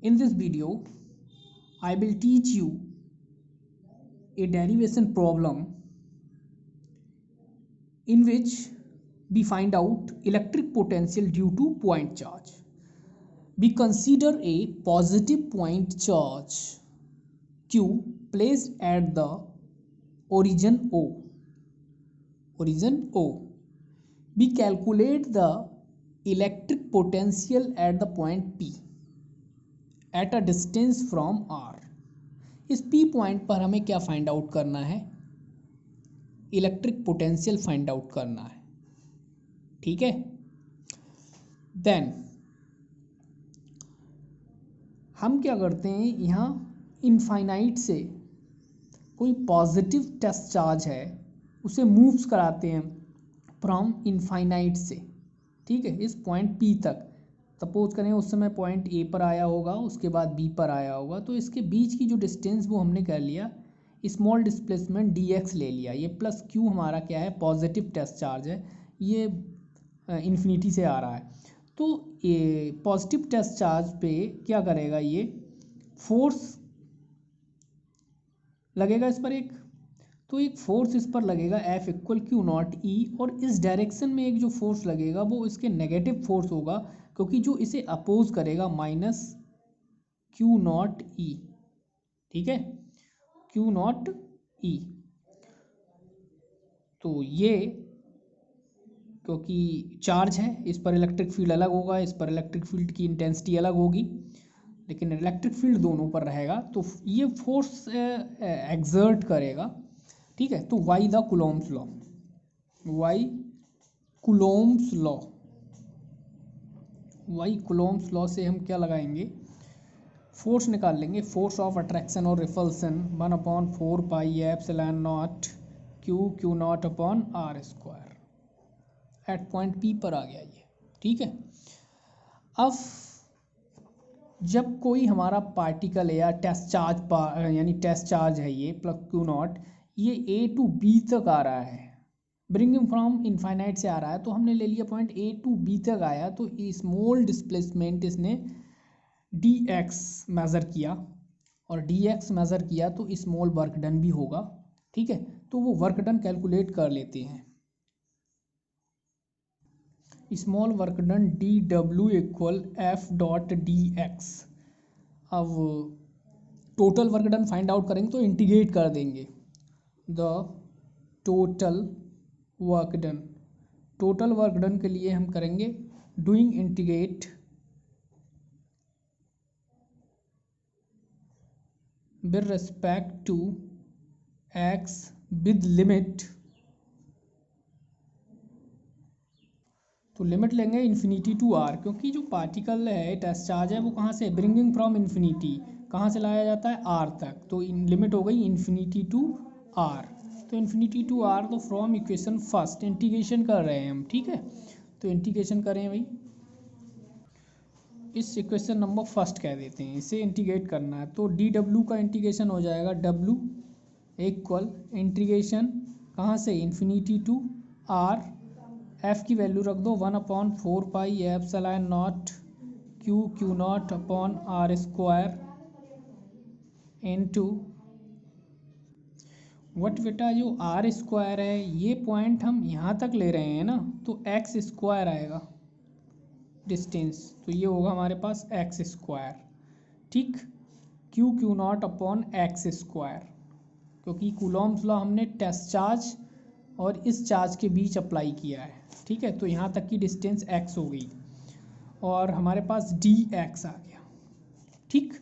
In this video, I will teach you a derivation problem in which we find out electric potential due to point charge. We consider a positive point charge Q placed at the origin O. We calculate the electric potential at the point P at a distance from R. इस P point पर हमें क्या find out करना है? Electric potential find out करना है. ठीक है. देन हम क्या करते हैं, यहाँ इनफाइनाइट से कोई पॉजिटिव टेस्ट चार्ज है उसे मूव्स कराते हैं फ्रॉम इनफाइनाइट से. ठीक है, इस पॉइंट P तक. सपोज करें उस समय पॉइंट A पर आया होगा, उसके बाद B पर आया होगा, तो इसके बीच की जो डिस्टेंस वो हमने कर लिया स्मॉल डिस्प्लेसमेंट dx ले लिया. ये प्लस Q हमारा क्या है, पॉजिटिव टेस्ट चार्ज है, ये इन्फिनिटी से आ रहा है. तो ये पॉजिटिव टेस्ट चार्ज पे क्या करेगा, ये फोर्स लगेगा इस पर एक. तो एक फोर्स इस पर लगेगा F equal Q not E, और इस डायरेक्शन में एक जो फोर्स लगेगा वो इसके नेगेटिव फोर्स होगा, क्योंकि जो इसे अपोज करेगा माइनस Q नॉट E. ठीक है, Q नॉट E. तो ये क्योंकि चार्ज है, इस पर इलेक्ट्रिक फील्ड अलग होगा, इस पर इलेक्ट्रिक फील्ड की इंटेंसिटी अलग होगी, लेकिन इलेक्ट्रिक फील्ड दोनों पर रहेगा. तो ये फोर्स एक्सर्ट करेगा. ठीक है, तो why the Coulomb's law, why Coulomb's law से हम क्या लगाएंगे, फोर्स निकाल लेंगे. फोर्स ऑफ अट्रैक्शन और repulsion 1/4 pi epsilon not q not upon r square at point P पर आ गया ये. ठीक है. अब जब कोई हमारा पार्टिकल है या टेस्ट चार्ज यानी टेस्ट चार्ज है ये प्लस Q नॉट, ये A टू B तक आ रहा है, ब्रिंगिंग फ्रॉम इनफाइनाइट से आ रहा है, तो हमने ले लिया पॉइंट A टू B तक आया, तो स्मॉल डिस्प्लेसमेंट इसने dx मेज़र किया, और dx मेज़र किया तो स्मॉल वर्क डन भी होगा. ठीक है, तो वो वर्क डन कैलकुलेट कर लेते हैं. Small work done dw equal F dot dx. अब total work done find out करेंगे तो इंटीग्रेट कर देंगे. द टोटल वर्क डन के लिए हम करेंगे doing integrate with respect to x with limit. तो लिमिट लेंगे इन्फिनिटी टू r, क्योंकि जो पार्टिकल है टेस्ट चार्ज है वो कहाँ से, ब्रिंगिंग फ्रॉम इन्फिनिटी, कहाँ से लाया जाता है, r तक. तो लिमिट हो गई इन्फिनिटी टू r. तो इन्फिनिटी टू r, तो फ्रॉम इक्वेशन फर्स्ट इंटीग्रेशन कर रहे हैं हम. ठीक है, तो इंटीग्रेशन करें भाई, इस इक्वेशन नंबर फर्स्ट कह देते हैं, इसे इंटीग्रेट करना है. तो dw का इंटीग्रेशन हो जाएगा w इक्वल इंटीग्रेशन कहाँ से, इन्फिनिटी टू r. f की वैल्यू रख दो 1/4 pi epsilon not q not upon r square into what बेटा, जो आर स्क्वायर है ये पॉइंट हम यहाँ तक ले रहे हैं ना, तो एक्स स्क्वायर आएगा डिस्टेंस, तो ये होगा हमारे पास एक्स स्क्वायर. ठीक, Q not upon x square, क्योंकि कूलॉम्स लॉ हमने टेस्ट चार्ज और इस चार्ज के बीच अप्लाई किया है. ठीक है, तो यहाँ तक की डिस्टेंस x हो गई, और हमारे पास dx आ गया. ठीक,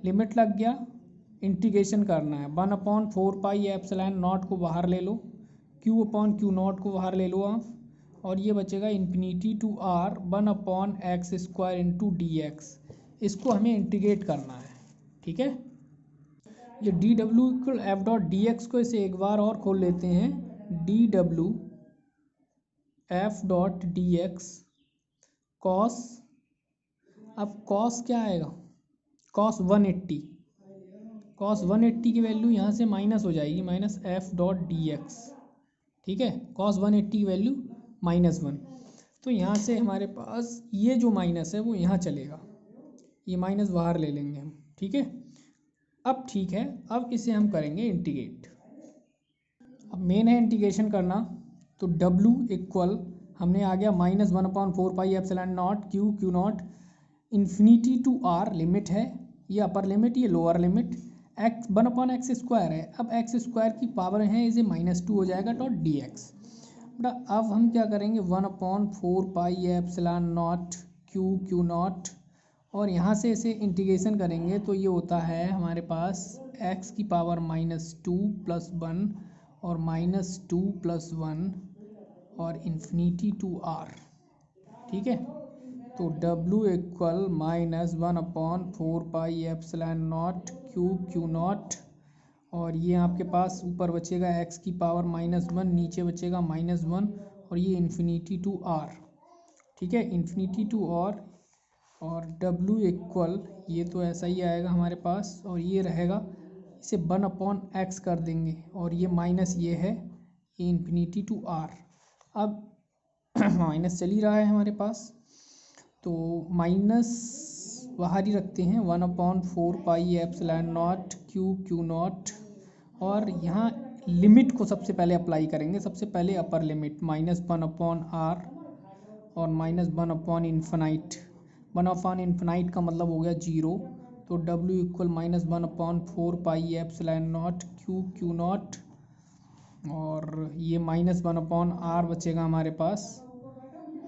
लिमिट लग गया, इंटीग्रेशन करना है. 1/4 पाई एप्सिलॉन नॉट को बाहर ले लो, Q नॉट को बाहर ले लो आप, और ये बचेगा infinity to r 1/x square into dx. इसको हमें इंटीग्रेट करना है. ठीक है, ये dw equal F dot dx को इसे एक बार और खोल लेते हैं. dw F dot dx cos, अब कॉस क्या आएगा, कॉस 180 की वैल्यू यहाँ से माइनस हो जाएगी, माइनस F डॉट dx. ठीक है, कॉस 180 की वैल्यू -1, तो यहाँ से हमारे पास ये जो माइनस है वो यहाँ चलेगा, ये माइनस बाहर ले लेंगे हम, ठीक है। अब ठीक है, अब इसे हम करेंगे इंटीग्रेट। अब मेन है इंटीग्रेशन करना, तो W इक्वल हमने आ गया -1/4πε0 Q0 infinity to R limit है, ये अपर लिमिट, ये लोअर लिमिट, x 1/x² है। अब x² की पावर है इसे -2 हो जाएगा डॉट dx। बेटा अब हम क्या करेंगे 1/4πε0 Q0 और यहाँ से इसे इंटीग्रेशन करेंगे तो ये होता है हमारे पास x की पावर -2 + 1 और -2 + 1 और इन्फिनिटी टू R, ठीक है। तो W इक्वल -1/4πε0 Q0 और ये आपके पास ऊपर बचेगा x की पावर -1, नीचे बचेगा -1 और ये इन्फिनिटी टू R, ठीक है, इन्फिनिटी टू R। और W इक्वल ये तो ऐसा ही आएगा हमारे पास और ये रहेगा, इसे 1/x कर देंगे और ये माइनस ये है, ये इन्फिनिटी टू R। अब माइनस चल ही रहा है हमारे पास, तो माइनस बाहर ही रखते हैं 1/4πε0 Q0 और यहाँ लिमिट को सबसे पहले अप्लाई करेंगे। सबसे पहले अपर लिमिट -1/R और -1/∞। 1/∞ का मतलब हो गया 0, तो W इक्वल -1/4πε0 Q0 और ये -1/R बचेगा हमारे पास,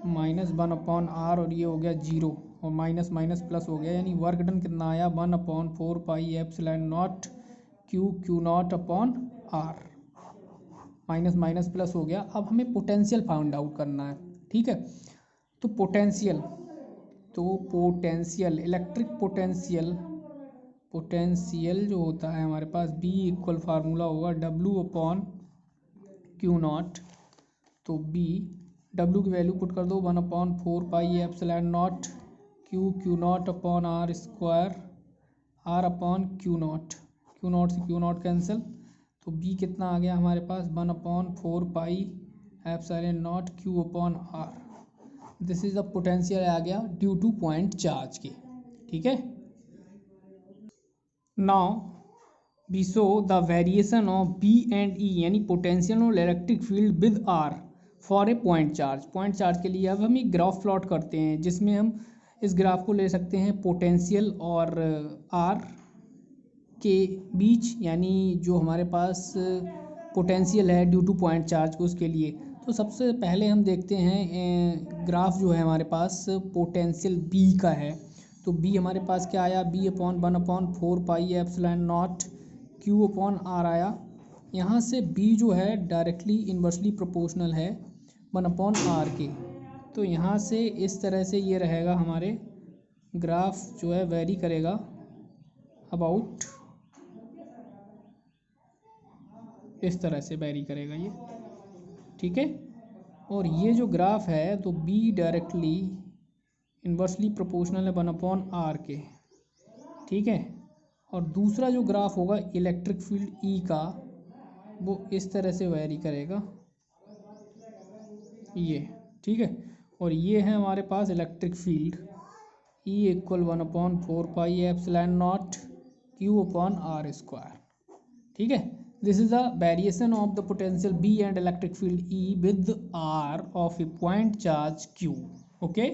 -1/R और ये हो गया 0 और माइनस माइनस प्लस हो गया, यानी वर्क डन कितना आया 1/4πε0 Q0/R, माइनस माइनस प्लस हो गया। अब हमें पोटेंशियल फाइंड आउट करना है, ठीक है। तो पोटेंशियल इलेक्ट्रिक पोटेंशियल जो होता है हमारे पास B इक्वल फार्मूला होगा W/Q0। तो B W की वैल्यू पुट कर दो 1/4πε0 Q0/R², R/Q0, Q0 से Q0 कैंसिल, तो B कितना आ गया हमारे पास 1/4πε0 Q/R। This is the potential आ गया ड्यू टू पॉइंट चार्ज के, ठीक है। Now we show the variation of B and E यानी पोटेंशियल और electric field with R for a point charge के लिए। अब हम एक ग्राफ प्लॉट करते हैं जिसमें हम इस ग्राफ को ले सकते हैं पोटेंशियल और R के बीच, यानी जो हमारे पास पोटेंशियल है ड्यू टू पॉइंट चार्ज को, उसके लिए। तो सबसे पहले हम देखते हैं ग्राफ जो है हमारे पास पोटेंशियल B का है, तो B हमारे पास क्या आया B/1/4πε0 Q/R आया। यहाँ से B जो है डायरेक्टली इन्वर्सली प्रोपोर्शनल है 1/R के, तो यहाँ से इस तरह से ये रहेगा, हमारे ग्राफ जो है वेरी करेगा अबाउट इस तरह से वेरी करेगा ये, ठीक है। और ये जो ग्राफ है तो B डायरेक्टली इन्वर्सली प्रोपोर्शनल है 1/R के, ठीक है। और दूसरा जो ग्राफ होगा इलेक्ट्रिक फील्ड E का, वो इस तरह से वेरी करेगा ये, ठीक है। और ये है हमारे पास electric field E equal 1/4πε0 Q/R², ठीक है। This is the variation of the potential B and electric field E with R of a point charge Q, okay.